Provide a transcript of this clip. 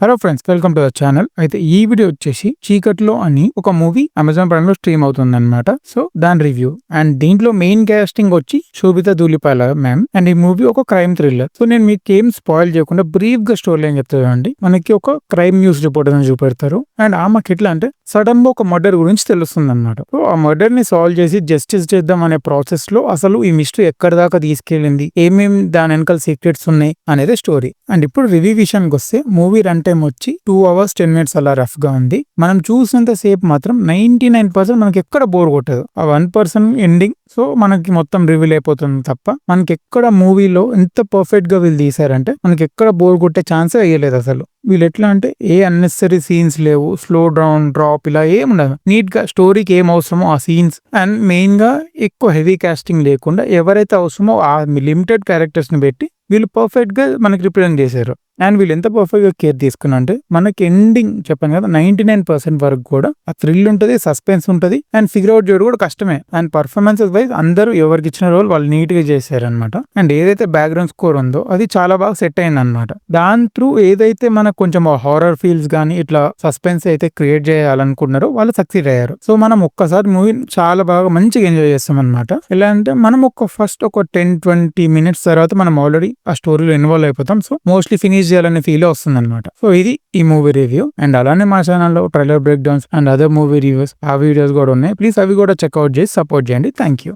Hello friends, welcome to the channel. అయితే ఈ video వచ్చేసి చీకట్లో అని ఒక మూవీ అమెజాన్ ప్రైమ్ లో స్ట్రీమ్ అవుతుంది అనమాట. సో దాని రివ్యూ అండ్ దీంట్లో మెయిన్ కాస్టింగ్ వచ్చి శోభిత ధూళిపాల మ్యామ్. అండ్ ఈ మూవీ ఒక క్రైమ్ థ్రిల్లర్. సో నేను మీకు ఏం స్పాయిల్ చేయకుండా బ్రీఫ్ గా స్టోరీ ఏం చెప్తానండి. మనకి ఒక క్రైమ్ న్యూస్ రిపోర్టర్ అని చూపెడతారు. అండ్ ఆమెకి ఎట్లా అంటే సడన్ గా ఒక మర్డర్ గురించి తెలుస్తుంది అనమాట. సో ఆ మర్డర్ ని సాల్వ్ చేసి జస్టిస్ చేద్దాం అనే ప్రాసెస్ లో అసలు ఈ మిస్టరీ ఎక్కడి దాకా తీసుకెళ్ళింది, ఏమేమి దాని వెనకాల సీక్రెట్స్ ఉన్నాయి అనేది స్టోరీ. అండ్ ఇప్పుడు రివ్యూ విషయానికి వస్తే మూవీ రన్ టైం వచ్చి 2 hours 10 minutes అలా రఫ్ గా ఉంది. మనం చూసినంత సేపు మాత్రం 99% మనకి ఎక్కడ బోర్ కొట్టదు. ఆ 1% ఎండింగ్ సో మనకి మొత్తం రివీల్ అయిపోతుంది తప్ప మనకి ఎక్కడ మూవీలో ఎంత పర్ఫెక్ట్ గా వీళ్ళు తీసారంటే మనకి ఎక్కడ బోర్ కొట్టే ఛాన్సే అయ్యలేదు అసలు. వీళ్ళు ఎట్లా అంటే ఏ అన్నెసరీ సీన్స్ లేవు, స్లో డౌన్ డ్రాప్ ఇలా ఏం ఉండదు. నీట్ గా స్టోరీకి ఏం అవసరమో ఆ సీన్స్ అండ్ మెయిన్ గా ఎక్కువ హెవీ కాస్టింగ్ లేకుండా ఎవరైతే అవసరమో ఆ లిమిటెడ్ క్యారెక్టర్స్ ని పెట్టి వీళ్ళు పర్ఫెక్ట్ గా మనకి రిప్రజెంట్ చేశారు. అండ్ వీళ్ళు ఎంత పర్ఫెక్ట్ గా కేర్ తీసుకున్నా అంటే మనకి ఎండింగ్ చెప్పాను కదా 99% వరకు కూడా ఆ థ్రిల్ ఉంటుంది, సస్పెన్స్ ఉంటుంది అండ్ ఫిగర్ అవుట్ చేయడం కూడా కష్టమే. అండ్ పర్ఫార్మెన్సెస్ వైజ్ అందరూ ఎవరికి ఇచ్చిన రోల్ వాళ్ళు నీట్ గా చేశారనమాట. అండ్ ఏదైతే బ్యాక్గ్రౌండ్ స్కోర్ ఉందో అది చాలా బాగా సెట్ అయింది అనమాట. దాని త్రూ ఏదైతే మనకు కొంచెం హారర్ ఫీల్స్ కానీ ఇట్లా సస్పెన్స్ అయితే క్రియేట్ చేయాలనుకున్నారో వాళ్ళు సక్సీడ్ అయ్యారు. సో మనం ఒక్కసారి మూవీ చాలా బాగా మంచిగా ఎంజాయ్ చేస్తాం అనమాట. ఎలా అంటే మనం ఫస్ట్ ఒక 10-20 minutes తర్వాత మనం ఆల్రెడీ ఆ స్టోరీలో ఇన్వాల్వ్ అయిపోతాం. సో మోస్ట్లీ ఫినిష్ చేయాలనే ఫీల్ వస్తుంది అనమాట. సో ఇది ఈ మూవీ రివ్యూ. అండ్ అలానే మా ఛానల్లో trailer break downs and other movie reviews ఆ వీడియోస్ కూడా ఉన్నాయి. ప్లీజ్ అవి కూడా చెక్అవుట్ చేసి సపోర్ట్ చేయండి. Thank you.